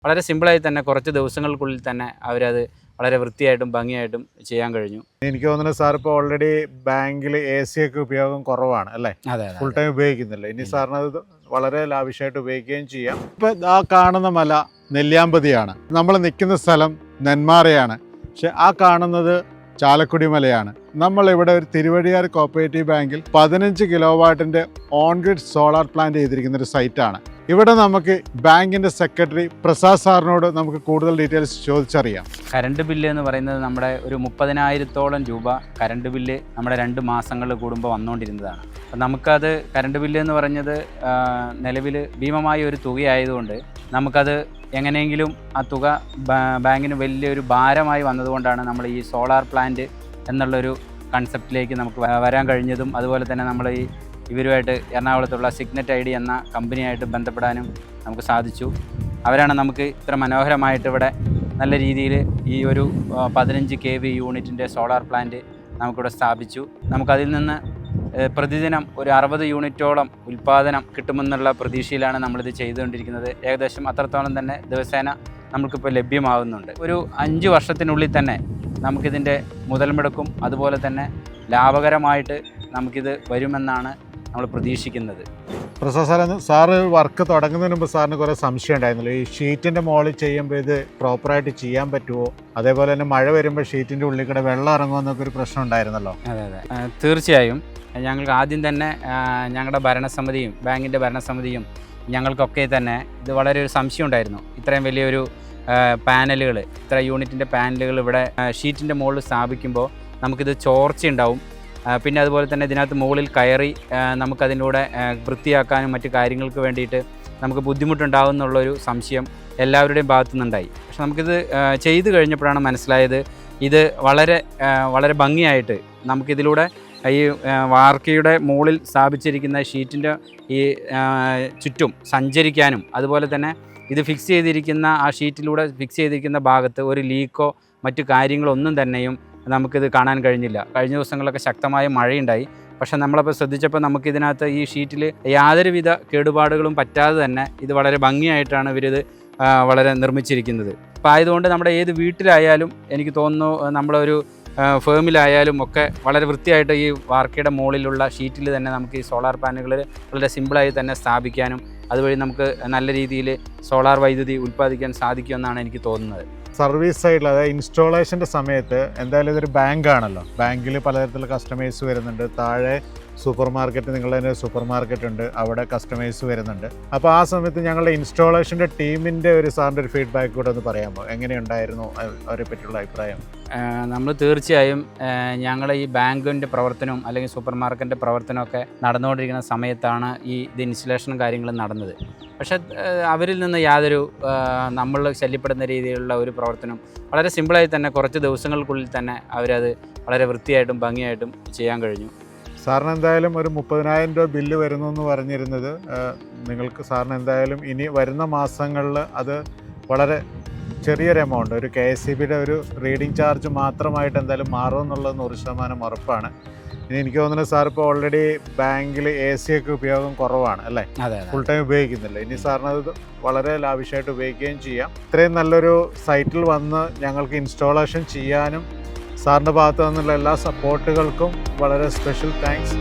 വളരെ സിമ്പിളായി തന്നെ കുറച്ച് ദിവസങ്ങൾക്കുള്ളിൽ തന്നെ അവരത് വളരെ വൃത്തിയായിട്ടും ഭംഗിയായിട്ടും ചെയ്യാൻ കഴിഞ്ഞു. എനിക്ക് തോന്നുന്നു സാർ ഇപ്പോൾ ഓൾറെഡി ബാങ്കിൽ AC ഒക്കെ ഉപയോഗം കുറവാണ് അല്ലേ? അതെ, ഫുൾ ടൈം ഉപയോഗിക്കുന്നില്ല. ഇനി സാറിന് അത് വളരെ ലാവിഷായിട്ട് ഉപയോഗിക്കുകയും ചെയ്യാം. ഇപ്പം ആ കാണുന്ന മല നെല്ലിയാമ്പതിയാണ്. നമ്മൾ നിൽക്കുന്ന സ്ഥലം നെന്മാറയാണ്. പക്ഷെ ആ കാണുന്നത് ചാലക്കുടി മലയാണ്. നമ്മളിവിടെ ഒരു തിരുവഴിയാർ കോപ്പറേറ്റീവ് ബാങ്കിൽ 15 കിലോവാട്ടിൻ്റെ ഓൺ ഗ്രിഡ് സോളാർ പ്ലാന്റ് ചെയ്തിരിക്കുന്ന ഒരു സൈറ്റാണ്. ഇവിടെ നമുക്ക് ബാങ്കിൻ്റെ സെക്രട്ടറി പ്രസാദ് സാറിനോട് നമുക്ക് കൂടുതൽ ഡീറ്റെയിൽസ് ചോദിച്ചറിയാം. കറണ്ട് ബില്ല് എന്ന് പറയുന്നത് നമ്മുടെ ഒരു 30,000-ഓളം രൂപ കറണ്ട് ബില്ല് നമ്മുടെ 2 മാസങ്ങളിൽ കൂടുമ്പോൾ വന്നുകൊണ്ടിരുന്നതാണ്. അപ്പം നമുക്കത് കറണ്ട് ബില്ല് എന്ന് പറഞ്ഞത് നിലവിൽ ഭീമമായ ഒരു തുകയായതുകൊണ്ട് നമുക്കത് എങ്ങനെയെങ്കിലും ആ തുക ബാങ്കിന് വലിയൊരു ഭാരമായി വന്നതുകൊണ്ടാണ് നമ്മൾ ഈ സോളാർ പ്ലാന്റ് എന്നുള്ളൊരു കൺസെപ്റ്റിലേക്ക് നമുക്ക് വരാൻ കഴിഞ്ഞതും. അതുപോലെ തന്നെ നമ്മൾ ഇവരുമായിട്ട് എറണാകുളത്തുള്ള സിഗ്നറ്റ് ID എന്ന കമ്പനിയായിട്ട് ബന്ധപ്പെടാനും നമുക്ക് സാധിച്ചു. അവരാണ് നമുക്ക് ഇത്ര മനോഹരമായിട്ട് ഇവിടെ നല്ല രീതിയിൽ ഈ ഒരു 15 kV യൂണിറ്റിൻ്റെ സോളാർ പ്ലാന്റ് നമുക്കിവിടെ സ്ഥാപിച്ചു. നമുക്കതിൽ നിന്ന് പ്രതിദിനം ഒരു 60 യൂണിറ്റോളം ഉൽപ്പാദനം കിട്ടുമെന്നുള്ള പ്രതീക്ഷയിലാണ് നമ്മളിത് ചെയ്തുകൊണ്ടിരിക്കുന്നത്. ഏകദേശം അത്രത്തോളം തന്നെ ദിവസേന നമുക്കിപ്പോൾ ലഭ്യമാകുന്നുണ്ട്. ഒരു 5 വർഷത്തിനുള്ളിൽ തന്നെ നമുക്കിതിൻ്റെ മുതൽ മുടക്കും അതുപോലെ തന്നെ ലാഭകരമായിട്ട് നമുക്കിത് വരുമെന്നാണ് നമ്മൾ പ്രതീക്ഷിക്കുന്നത്. പ്രൊഫസർ സാറ് വർക്ക് തുടങ്ങുന്നതിന് മുമ്പ് സാറിന് കുറേ സംശയം ഉണ്ടായിരുന്നല്ലോ. ഈ ഷീറ്റിൻ്റെ മുകളിൽ ചെയ്യുമ്പോൾ ഇത് പ്രോപ്പറായിട്ട് ചെയ്യാൻ പറ്റുമോ, അതേപോലെ തന്നെ മഴ വരുമ്പോൾ ഷീറ്റിൻ്റെ ഉള്ളിൽ കൂടെ വെള്ളം ഇറങ്ങുമോ എന്നൊക്കെ ഒരു പ്രശ്നം ഉണ്ടായിരുന്നല്ലോ. അതെ, തീർച്ചയായും ഞങ്ങൾക്ക് ആദ്യം തന്നെ ഞങ്ങളുടെ ഭരണസമിതിയും ബാങ്കിൻ്റെ ഭരണസമിതിയും ഞങ്ങൾക്കൊക്കെ തന്നെ ഇത് വളരെ ഒരു സംശയം ഉണ്ടായിരുന്നു. ഇത്രയും വലിയൊരു പാനലുകൾ, ഇത്ര യൂണിറ്റിൻ്റെ പാനലുകൾ ഇവിടെ ഷീറ്റിൻ്റെ മുകളിൽ സ്ഥാപിക്കുമ്പോൾ നമുക്കിത് ചോർച്ചയുണ്ടാവും. പിന്നെ അതുപോലെ തന്നെ ഇതിനകത്ത് മുകളിൽ കയറി നമുക്കതിലൂടെ വൃത്തിയാക്കാനും മറ്റു കാര്യങ്ങൾക്ക് വേണ്ടിയിട്ട് നമുക്ക് ബുദ്ധിമുട്ടുണ്ടാവും എന്നുള്ളൊരു സംശയം എല്ലാവരുടെയും ഭാഗത്തു നിന്നുണ്ടായി. പക്ഷെ നമുക്കിത് ചെയ്തു കഴിഞ്ഞപ്പോഴാണ് മനസ്സിലായത് ഇത് വളരെ ഭംഗിയായിട്ട് നമുക്കിതിലൂടെ ഈ വാർക്കയുടെ മുകളിൽ സ്ഥാപിച്ചിരിക്കുന്ന ഷീറ്റിൻ്റെ ഈ ചുറ്റും സഞ്ചരിക്കാനും അതുപോലെ തന്നെ ഇത് ഫിക്സ് ചെയ്തിരിക്കുന്ന ആ ഷീറ്റിലൂടെ ഫിക്സ് ചെയ്തിരിക്കുന്ന ഭാഗത്ത് ഒരു ലീക്കോ മറ്റു കാര്യങ്ങളൊന്നും തന്നെയും നമുക്കിത് കാണാൻ കഴിഞ്ഞില്ല. കഴിഞ്ഞ ദിവസങ്ങളിലൊക്കെ ശക്തമായ മഴയുണ്ടായി. പക്ഷെ നമ്മളപ്പോൾ ശ്രദ്ധിച്ചപ്പോൾ നമുക്കിതിനകത്ത് ഈ ഷീറ്റിൽ യാതൊരുവിധ കേടുപാടുകളും പറ്റാതെ തന്നെ ഇത് വളരെ ഭംഗിയായിട്ടാണ് ഇവരിത് വളരെ നിർമ്മിച്ചിരിക്കുന്നത്. അപ്പോൾ ആയതുകൊണ്ട് നമ്മുടെ ഏത് വീട്ടിലായാലും എനിക്ക് തോന്നുന്നു നമ്മളൊരു ഫേമിലായാലും ഒക്കെ വളരെ വൃത്തിയായിട്ട് ഈ വാർക്കയുടെ മുകളിലുള്ള ഷീറ്റിൽ തന്നെ നമുക്ക് ഈ സോളാർ പാനലുകൾ വളരെ സിമ്പിളായി തന്നെ സ്ഥാപിക്കാനും അതുവഴി നമുക്ക് നല്ല രീതിയിൽ സോളാർ വൈദ്യുതി ഉൽപ്പാദിക്കാൻ സാധിക്കുമെന്നാണ് എനിക്ക് തോന്നുന്നത്. സർവീസ് സൈഡിൽ അതായത് ഇൻസ്റ്റോളേഷൻ്റെ സമയത്ത് എന്തായാലും ഇതൊരു ബാങ്കാണല്ലോ. ബാങ്കിൽ പലതരത്തിലുള്ള കസ്റ്റമേഴ്സ് വരുന്നുണ്ട്. താഴെ സൂപ്പർ മാർക്കറ്റ്, നിങ്ങളുടെ തന്നെ സൂപ്പർ മാർക്കറ്റ് ഉണ്ട്, അവിടെ കസ്റ്റമേഴ്സ് വരുന്നുണ്ട്. അപ്പോൾ ആ സമയത്ത് ഞങ്ങളുടെ ഇൻസ്റ്റോളേഷൻ്റെ ടീമിൻ്റെ ഒരു സാറിൻ്റെ ഒരു ഫീഡ്ബാക്ക് കൂടെ ഒന്ന് പറയാമോ? എങ്ങനെയുണ്ടായിരുന്നു അവരെ പറ്റിയുള്ള അഭിപ്രായം? നമ്മൾ തീർച്ചയായും ഞങ്ങളുടെ ഈ ബാങ്കിൻ്റെ പ്രവർത്തനവും അല്ലെങ്കിൽ സൂപ്പർ മാർക്കറ്റിൻ്റെ പ്രവർത്തനമൊക്കെ നടന്നുകൊണ്ടിരിക്കുന്ന സമയത്താണ് ഇത് ഇൻസ്റ്റലേഷനും കാര്യങ്ങളും നടന്നത്. പക്ഷേ അവരിൽ നിന്ന് യാതൊരു നമ്മൾ ശല്യപ്പെടുന്ന രീതിയിലുള്ള ഒരു പ്രവർത്തനം വളരെ സിമ്പിളായി തന്നെ കുറച്ച് ദിവസങ്ങൾക്കുള്ളിൽ തന്നെ അവരത് വളരെ വൃത്തിയായിട്ടും ഭംഗിയായിട്ടും ചെയ്യാൻ കഴിഞ്ഞു. സാറിന് എന്തായാലും ഒരു 30,000 രൂപ ബില്ല് വരുന്നു എന്ന് പറഞ്ഞിരുന്നത് നിങ്ങൾക്ക് സാറിന് എന്തായാലും ഇനി വരുന്ന മാസങ്ങളിൽ അത് വളരെ ചെറിയൊരു എമൗണ്ട്, ഒരു KSEBയുടെ ഒരു റീഡിംഗ് ചാർജ് മാത്രമായിട്ട് എന്തായാലും മാറുമെന്നുള്ളത് 100% ഉറപ്പാണ്. ഇനി എനിക്ക് തോന്നുന്നത് സാർ ഇപ്പോൾ ഓൾറെഡി ബാങ്കിൽ AC ഒക്കെ ഉപയോഗം കുറവാണ് അല്ലേ? ഫുൾ ടൈം ഉപയോഗിക്കുന്നില്ല. ഇനി സാറിനത് വളരെ ലാവിഷായിട്ട് ഉപയോഗിക്കുകയും ചെയ്യാം. ഇത്രയും നല്ലൊരു സൈറ്റിൽ വന്ന് ഞങ്ങൾക്ക് ഇൻസ്റ്റോളേഷൻ ചെയ്യാനും സാറിൻ്റെ ഭാഗത്തു നിന്നുള്ള എല്ലാ സപ്പോർട്ടുകൾക്കും വളരെ സ്പെഷ്യൽ താങ്ക്സ്.